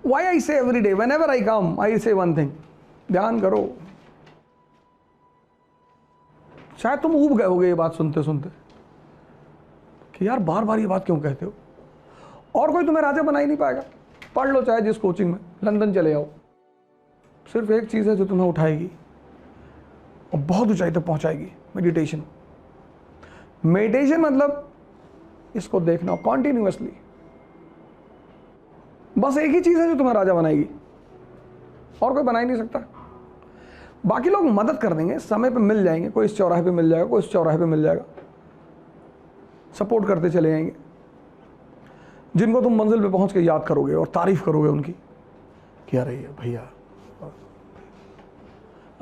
Why I say every day, whenever I come, I say one thing, ध्यान करो। शायद तुम ऊब गए होगे ये बात सुनते सुनते कि यार बार बार ये बात क्यों कहते हो, और कोई तुम्हें राजा बना ही नहीं पाएगा। पढ़ लो चाहे जिस कोचिंग में, लंदन चले जाओ, सिर्फ एक चीज़ है जो तुम्हें उठाएगी और बहुत ऊंचाई तक पहुंचाएगी, मेडिटेशन। मेडिटेशन मतलब इसको देखना कॉन्टिन्यूअसली, बस एक ही चीज़ है जो तुम्हें राजा बनाएगी, और कोई बना ही नहीं सकता। बाकी लोग मदद कर देंगे, समय पे मिल जाएंगे, कोई इस चौराहे पे मिल जाएगा, कोई इस चौराहे पे मिल जाएगा, सपोर्ट करते चले जाएंगे, जिनको तुम मंजिल पे पहुंच के याद करोगे और तारीफ करोगे उनकी कि अरे भैया,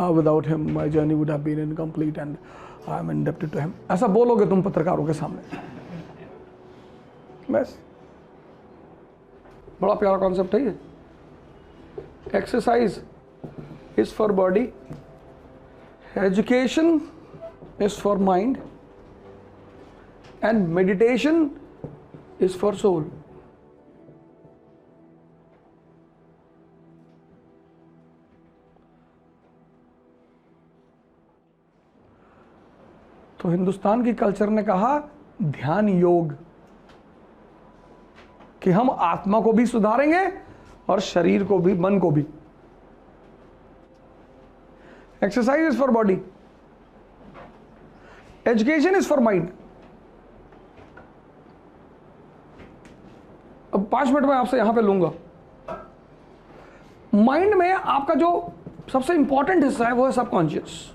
without him my journey would have been incomplete and I am indebted to him. ऐसा बोलोगे तुम पत्रकारों के सामने, बस। बड़ा प्यारा कॉन्सेप्ट है ये। Exercise is for body, education is for mind, and meditation is for soul. तो हिंदुस्तान की कल्चर ने कहा ध्यान योग, कि हम आत्मा को भी सुधारेंगे और शरीर को भी, मन को भी। Exercise is for body, education is for mind. अब 5 मिनट में आपसे यहां पे लूंगा। माइंड में आपका जो सबसे इंपॉर्टेंट हिस्सा है वो है subconscious.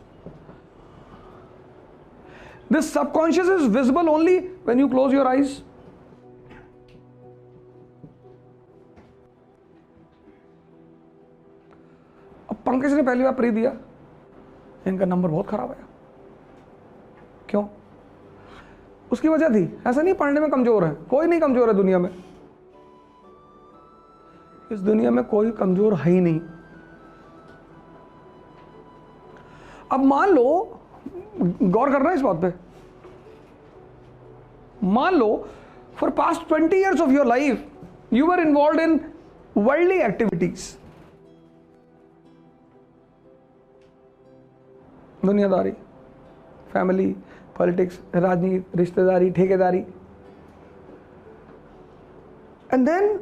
This subconscious is visible only when you close your eyes. अब पंकज ने पहली बार प्री दिया, इनका नंबर बहुत खराब आया। क्यों? उसकी वजह थी, ऐसा नहीं पढ़ने में कमजोर है, कोई नहीं कमजोर है दुनिया में, इस दुनिया में कोई कमजोर है ही नहीं। अब मान लो, गौर करना इस बात पे, मान लो for past 20 years of your life you were involved in worldly activities, दुनियादारी, फैमिली, पॉलिटिक्स, राजनीति, रिश्तेदारी, ठेकेदारी, and then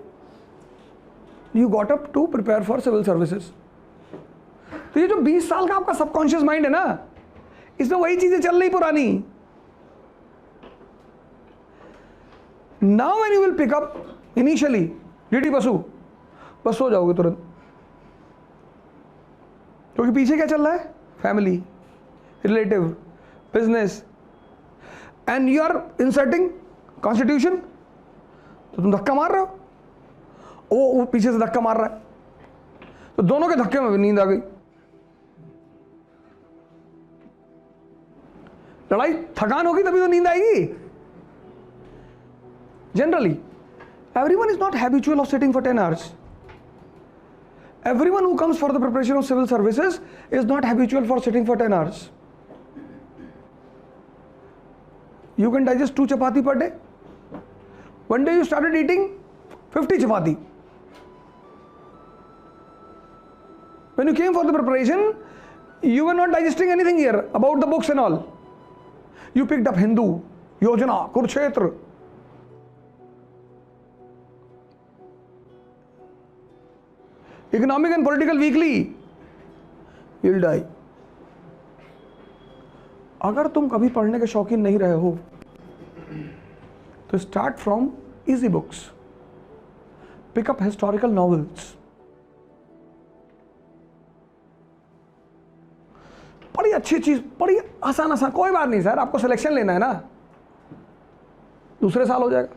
you got up to prepare for civil services. तो ये जो 20 साल का आपका सबकॉन्शियस माइंड है ना, इसमें वही चीजें चल रही पुरानी। Now when you will pick up initially D D Basu, बस सो जाओगे तुरंत, क्योंकि पीछे क्या चल रहा है? Family, relative, business, and you are inserting constitution. तो तुम धक्का मार रहे हो, वो पीछे से धक्का मार रहा है, तो दोनों के धक्के में नींद आ गई। लड़ाई, थकान होगी तभी तो नींद आएगी। Generally everyone is not habitual of sitting for 10 hours. Everyone who comes for the preparation of civil services is not habitual for sitting for 10 hours. You can digest 2 chapati per day. One day you started eating 50 chapati. When you came for the preparation, you were not digesting anything here about the books and all. You picked up Hindu, Yojana, Kurukshetra. Economic and Political Weekly. You'll die. अगर तुम कभी पढ़ने के शौकीन नहीं रहे हो तो start from easy books, pick up historical novels, बड़ी अच्छी चीज, बड़ी आसान आसान, कोई बात नहीं सर, आपको सिलेक्शन लेना है ना, दूसरे साल हो जाएगा।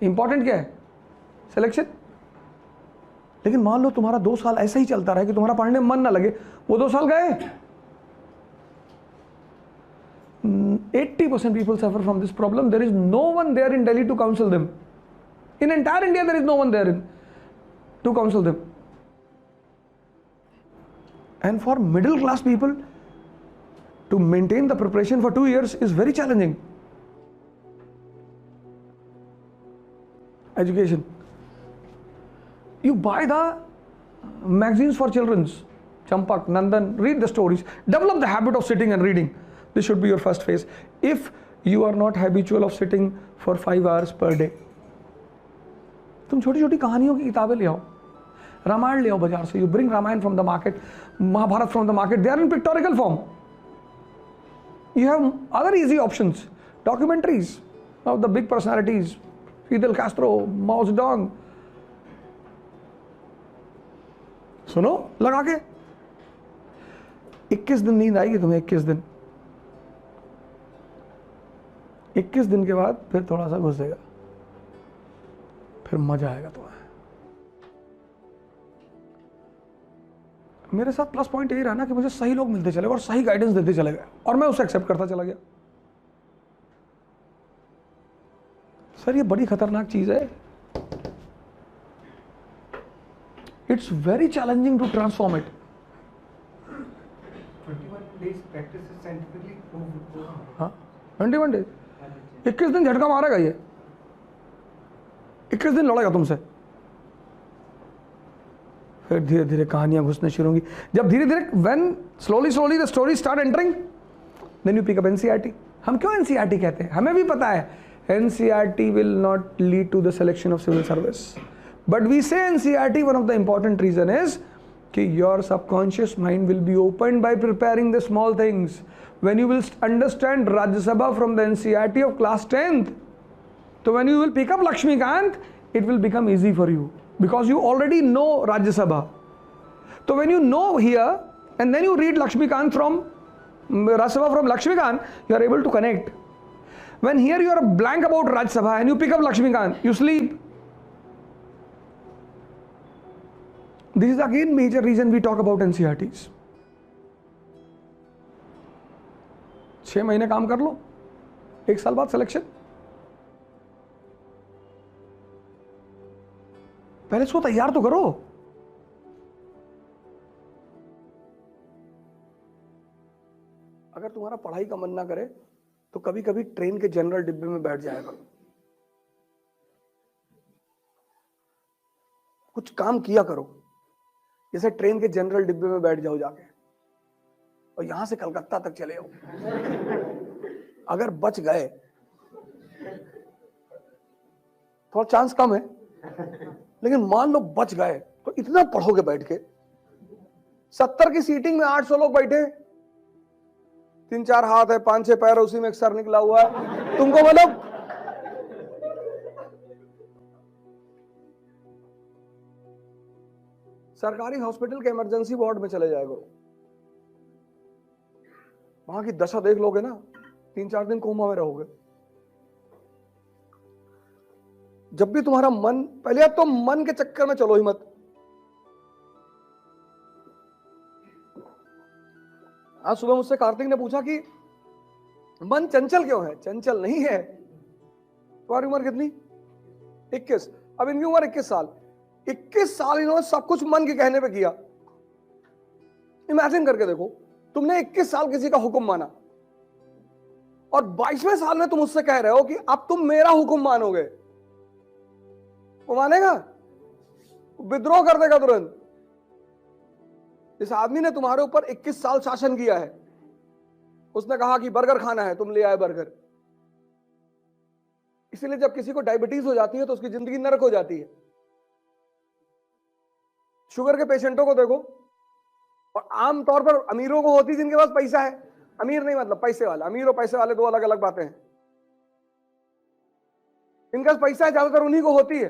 इंपॉर्टेंट क्या है? सिलेक्शन। लेकिन मान लो तुम्हारा 2 साल ऐसा ही चलता रहा कि तुम्हारा पढ़ने में मन ना लगे, वो 2 साल गए। 80% people suffer from this problem. There is no one there in Delhi to counsel them. In entire India, there is no one there to counsel them. And for middle class people to maintain the preparation for 2 years is very challenging. Education. You buy the magazines for children's, Champak, Nandan, read the stories. Develop the habit of sitting and reading. This should be your first phase. If you are not habitual of sitting for 5 hours per day, तुम छोटी छोटी कहानियों की किताबें ले आओ, रामायण ले आओ बाजार से. You bring Ramayana from the market, Mahabharata from the market. They are in pictorial form. You have other easy options. Documentaries of the big personalities, Fidel Castro, Mao Zedong. सुनो लगा के. 21 दिन नींद आएगी तुम्हें. 21 दिन. 21 दिन के बाद फिर थोड़ा सा घुसेगा, फिर मजा आएगा तुम्हें. मेरे साथ प्लस पॉइंट यही रहा ना कि मुझे सही लोग मिलते चले गए और सही गाइडेंस देते चले गए और मैं उसे एक्सेप्ट करता चला गया. सर ये बड़ी खतरनाक चीज है. It's very challenging to transform it. 21 days practice is scientifically proved. हाँ 21 डेज. 21 दिन झटका मारेगा ये. 21 दिन लड़ेगा तुमसे, फिर धीरे धीरे कहानियां घुसने शुरू होंगी. जब धीरे धीरे when slowly the story start entering, then you pick up NCERT. हम क्यों एनसीईआरटी कहते हैं? हमें भी पता है NCERT will not lead to the selection of civil service, but we say NCERT one of the important reason is कि your subconscious mind will be open by preparing the small things. When you will understand Rajya Sabha from the NCERT of class 10th, so when you will pick up Lakshmikant, it will become easy for you because you already know Rajya Sabha. So when you know here and then you read Lakshmikant from Rajya Sabha from Lakshmikant, you are able to connect. When here you are blank about Rajya Sabha and you pick up Lakshmikant, you sleep. This is again major reason we talk about NCERTs. 6 महीने काम कर लो, 1 साल बाद selection. पहले इसको तैयार तो करो. अगर तुम्हारा पढ़ाई का मन ना करे तो कभी कभी ट्रेन के जनरल डिब्बे में बैठ जाया करो. कुछ काम किया करो, जैसे ट्रेन के जनरल डिब्बे में बैठ जाओ जाके और यहां से कलकत्ता तक चले जाओ. अगर बच गए, थोड़ा चांस कम है, लेकिन मान लो बच गए तो इतना पढ़ोगे बैठ के. 70 की सीटिंग में 800 लोग बैठे, 3-4 हाथ है, 5-6 पैर, उसी में एक सर निकला हुआ है. तुमको मतलब सरकारी हॉस्पिटल के इमरजेंसी वार्ड में चले जाएगा, वहां की दशा देख लोगे ना, 3-4 दिन कोमा में रहोगे. जब भी तुम्हारा मन, पहले तो मन के चक्कर में चलो ही मत. आज सुबह मुझसे कार्तिक ने पूछा कि मन चंचल क्यों है? चंचल नहीं है. तुम्हारी उम्र कितनी? 21. अब इनकी उम्र 21 साल. 21 साल इन्होंने सब कुछ मन के कहने पे किया. इमेजिन करके देखो, तुमने 21 साल किसी का हुक्म माना और 22वें साल में तुम उससे कह रहे हो कि अब तुम मेरा हुक्म मानोगे. वो मानेगा? विद्रोह कर देगा तुरंत. इस आदमी ने तुम्हारे ऊपर 21 साल शासन किया है. उसने कहा कि बर्गर खाना है, तुम ले आए बर्गर. इसीलिए जब किसी को डायबिटीज हो जाती है तो उसकी जिंदगी नरक हो जाती है. शुगर के पेशेंटों को देखो, और आमतौर पर अमीरों को होती जिनके पास पैसा है. अमीर नहीं मतलब पैसे वाला. अमीर और पैसे वाले दो अलग अलग बातें हैं. इनका पैसा है ज्यादातर उन्हीं को होती है.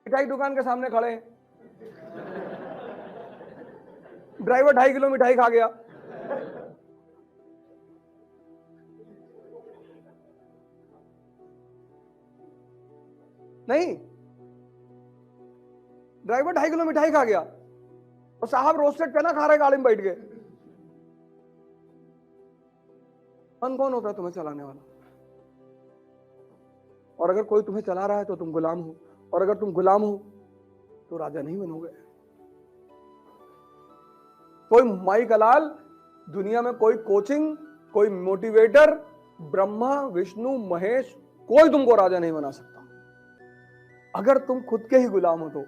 मिठाई दुकान के सामने खड़े हैं, ड्राइवर 2.5 किलो मिठाई खा गया. नहीं, ड्राइवर 2.5 किलो मिठाई खा गया और साहब रोस्टेड चना खा रहे गाड़ी में बैठ के. मन कौन होता है तुम्हें चलाने वाला? और अगर कोई तुम्हें चला रहा है तो तुम गुलाम हो, और अगर तुम गुलाम हो तो राजा नहीं बनोगे. कोई माई कलाल, दुनिया में कोई कोचिंग, कोई मोटिवेटर, ब्रह्मा विष्णु महेश, कोई तुमको राजा नहीं बना सकता. अगर तुम खुद के ही गुलाम हो तो